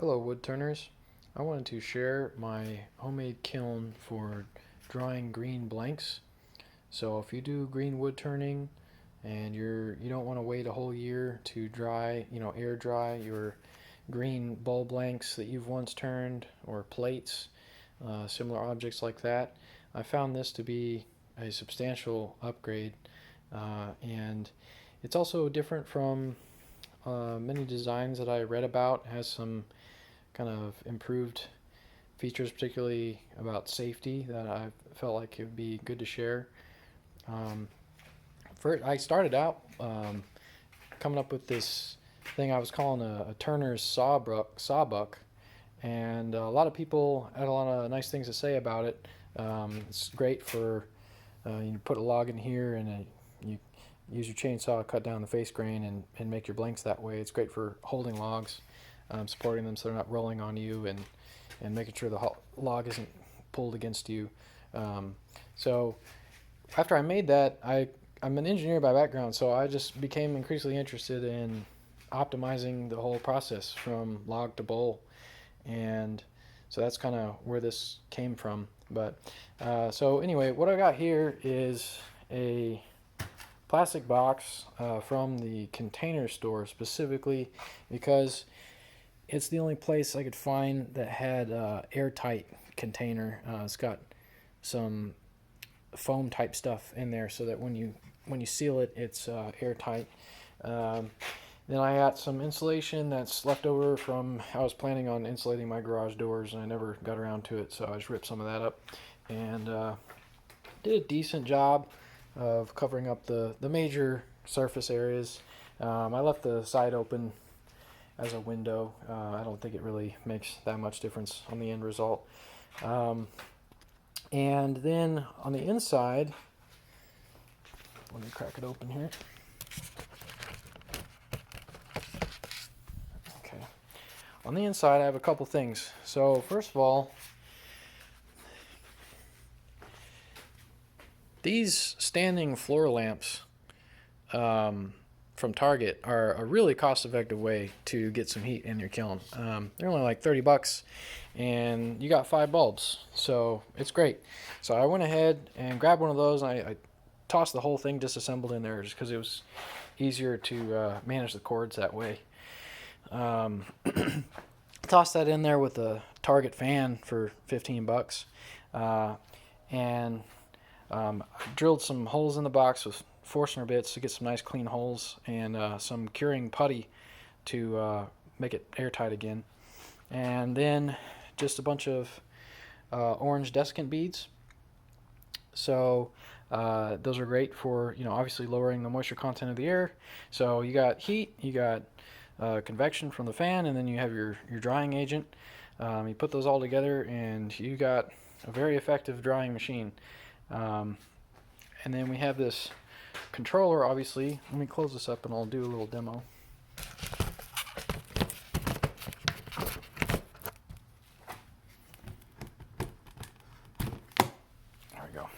Hello, wood turners. I wanted to share my homemade kiln for drying green blanks. So if you do green wood turning and you don't want to wait a whole year to dry, air dry your green bulb blanks that you've once turned or plates, similar objects like that, I found this to be a substantial upgrade, and it's also different from many designs that I read about. It has some kind of improved features, particularly about safety, that I felt like it would be good to share. Um, I started out coming up with this thing I was calling a Turner's sawbuck, and a lot of people had a lot of nice things to say about it. It's great for you put a log in here and you use your chainsaw, cut down the face grain, and make your blanks that way. It's great for holding logs, supporting them so they're not rolling on you, and making sure the log isn't pulled against you. So after I made that, I'm an engineer by background, so I just became increasingly interested in optimizing the whole process from log to bowl, and so that's kind of where this came from. But so anyway, what I got here is a plastic box from the Container Store, specifically because it's the only place I could find that had airtight container. It's got some foam type stuff in there so that when you seal it, it's airtight. Then I got some insulation that's left over from, I was planning on insulating my garage doors and I never got around to it, so I just ripped some of that up and did a decent job of covering up the major surface areas. I left the side open as a window. I don't think it really makes that much difference on the end result. And then on the inside, let me crack it open here. Okay. On the inside, I have a couple things. So first of all, these standing floor lamps from Target are a really cost-effective way to get some heat in your kiln. They're only like $30, and you got 5 bulbs, so it's great. So I went ahead and grabbed one of those, and I tossed the whole thing disassembled in there just because it was easier to manage the cords that way. Tossed that in there with a Target fan for $15, and drilled some holes in the box with Forstner bits to get some nice clean holes, and some curing putty to make it airtight again. And then just a bunch of orange desiccant beads. So those are great for, obviously lowering the moisture content of the air. So you got heat, you got convection from the fan, and then you have your drying agent. You put those all together and you got a very effective drying machine. And then we have this controller, obviously. Let me close this up and I'll do a little demo. There we go.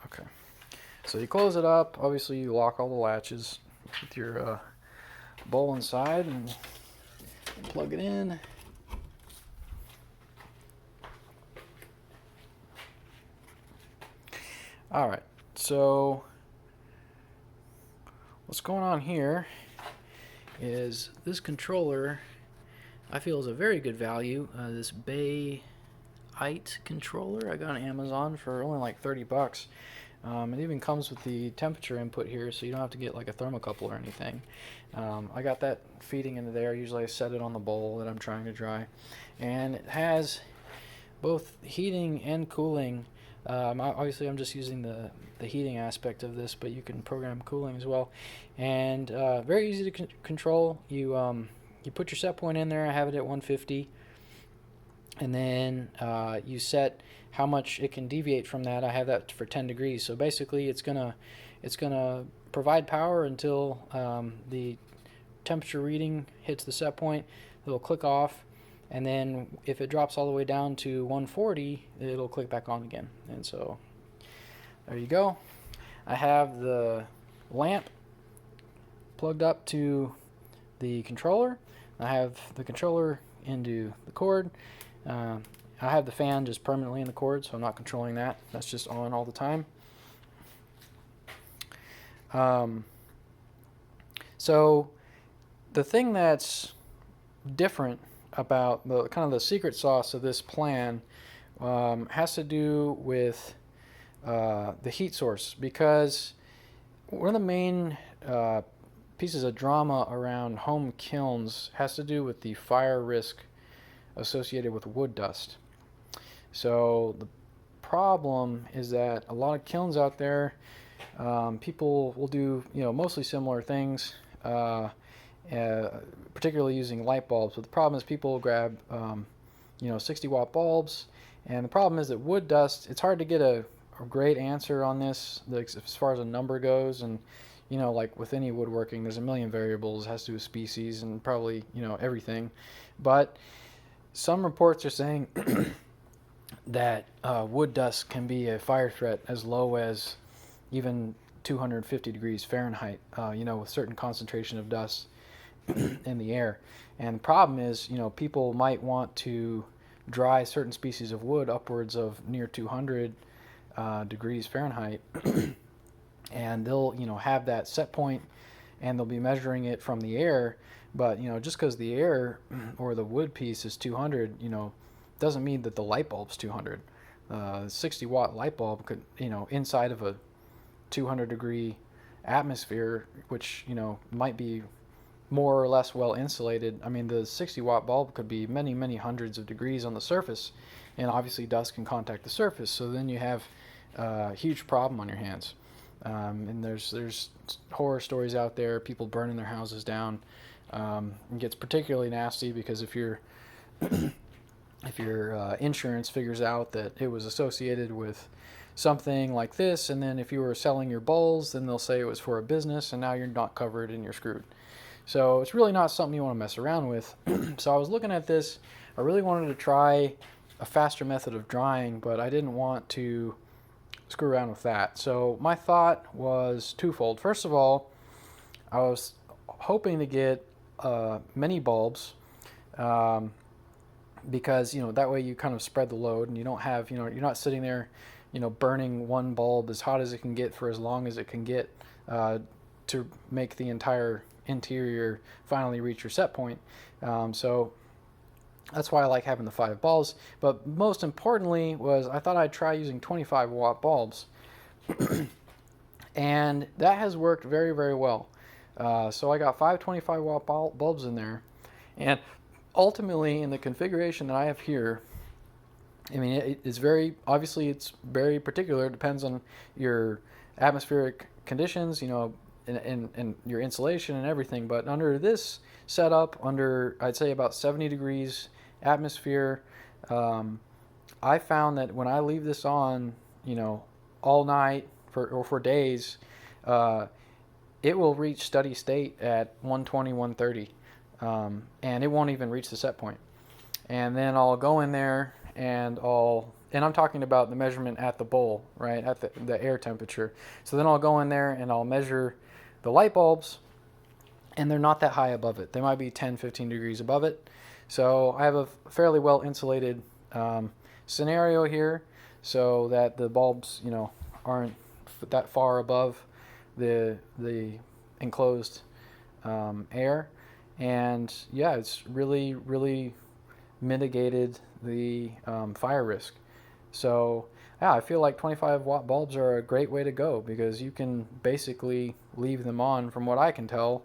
Okay. So you close it up. Obviously, you lock all the latches with your bowl inside and plug it in. All right, so what's going on here is this controller I feel is a very good value. This Bay Ite controller I got on Amazon for only like $30. It even comes with the temperature input here, so you don't have to get like a thermocouple or anything. I got that feeding into there. Usually I set it on the bowl that I'm trying to dry, and it has both heating and cooling. Obviously, I'm just using the heating aspect of this, but you can program cooling as well. And very easy to control. You put your set point in there. I have it at 150, and then you set how much it can deviate from that. I have that for 10 degrees. So basically, it's gonna provide power until the temperature reading hits the set point. It'll click off. And then if it drops all the way down to 140, it'll click back on again. And so there you go. I have the lamp plugged up to the controller. I have the controller into the cord. I have the fan just permanently in the cord, so I'm not controlling that. That's just on all the time. So the thing that's different about the kind of the secret sauce of this plan has to do with the heat source, because one of the main pieces of drama around home kilns has to do with the fire risk associated with wood dust. So the problem is that a lot of kilns out there, people will do mostly similar things, particularly using light bulbs. But the problem is people will grab 60-watt bulbs, and the problem is that wood dust. It's hard to get a great answer on this, like, as far as a number goes, and like with any woodworking, there's a million variables. It has to do with species and probably everything, but some reports are saying that wood dust can be a fire threat as low as even 250 degrees Fahrenheit, with certain concentration of dust in the air. And the problem is, people might want to dry certain species of wood upwards of near 200 degrees Fahrenheit, and they'll have that set point, and they'll be measuring it from the air. But just because the air or the wood piece is 200, doesn't mean that the light bulb's 200. 60-watt light bulb could, inside of a 200 degree atmosphere, which might be more or less well insulated. I mean, the 60-watt bulb could be many, many hundreds of degrees on the surface, and obviously dust can contact the surface. So then you have a huge problem on your hands. And there's horror stories out there, people burning their houses down. It gets particularly nasty because if your insurance figures out that it was associated with something like this, and then if you were selling your bulbs, then they'll say it was for a business, and now you're not covered and you're screwed. So it's really not something you want to mess around with. So I was looking at this. I really wanted to try a faster method of drying, but I didn't want to screw around with that. So my thought was twofold. First of all, I was hoping to get mini bulbs, because that way you kind of spread the load, and you don't have you're not sitting there burning one bulb as hot as it can get for as long as it can get to make the entire interior finally reach your set point. So that's why I like having the 5 bulbs. But most importantly was I thought I'd try using 25-watt bulbs. And that has worked very, very well. So I got 5 25-watt bulbs in there. And ultimately, in the configuration that I have here, I mean, it's very, obviously it's very particular. It depends on your atmospheric conditions, and your insulation and everything. But under this setup, under I'd say about 70 degrees atmosphere, I found that when I leave this on, all night for days, it will reach steady state at 120, 130, and it won't even reach the set point. And then I'll go in there and I'm talking about the measurement at the bowl, right, at the air temperature. So then I'll go in there and I'll measure the light bulbs, and they're not that high above it. They might be 10, 15 degrees above it. So I have a fairly well insulated scenario here, so that the bulbs, aren't that far above the enclosed air. And yeah, it's really, really mitigated the fire risk. So yeah, I feel like 25-watt bulbs are a great way to go, because you can basically leave them on, from what I can tell,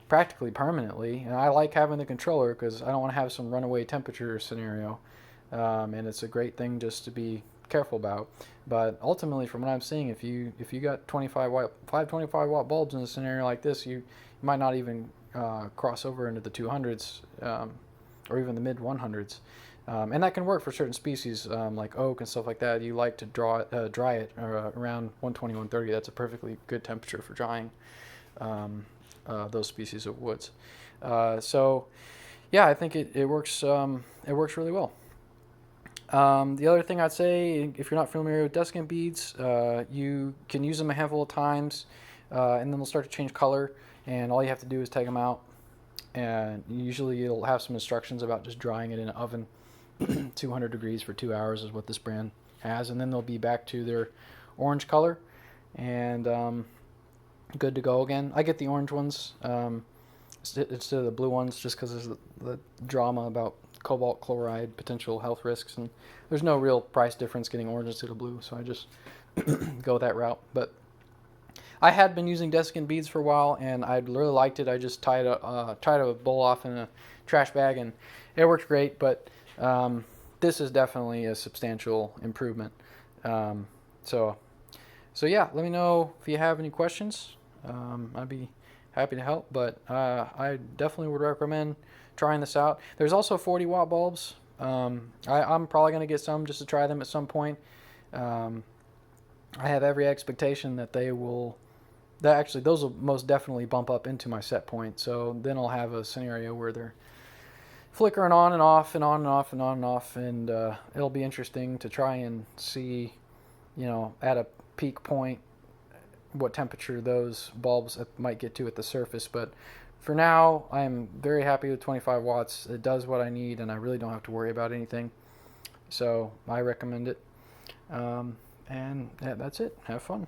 practically permanently. And I like having the controller because I don't want to have some runaway temperature scenario, and it's a great thing just to be careful about. But ultimately, from what I'm seeing, if you got 5 25-watt bulbs in a scenario like this, you might not even cross over into the 200s, or even the mid 100s. And that can work for certain species, like oak and stuff like that. You like to dry it around 120, 130. That's a perfectly good temperature for drying those species of woods. So yeah, I think it works. It works really well. The other thing I'd say, if you're not familiar with desiccant beads, you can use them a handful of times, and then they'll start to change color. and all you have to do is take them out, and usually it'll have some instructions about just drying it in an oven. 200 degrees for 2 hours is what this brand has, and then they'll be back to their orange color, and good to go again. I get the orange ones instead of the blue ones just because there's the drama about cobalt chloride potential health risks, and there's no real price difference getting orange instead of blue, so I just go that route. But I had been using desiccant beads for a while, and I really liked it. I just tied a bowl off in a trash bag, and it worked great. But this is definitely a substantial improvement. So yeah, let me know if you have any questions. I'd be happy to help, but I definitely would recommend trying this out. There's also 40-watt bulbs. I'm probably going to get some just to try them at some point. I have every expectation that those will most definitely bump up into my set point. So then I'll have a scenario where they're flickering on and off and on and off and on and off, and it'll be interesting to try and see, at a peak point, what temperature those bulbs might get to at the surface. But for now, I'm very happy with 25 watts. It does what I need, and I really don't have to worry about anything. So I recommend it. And that's it. Have fun.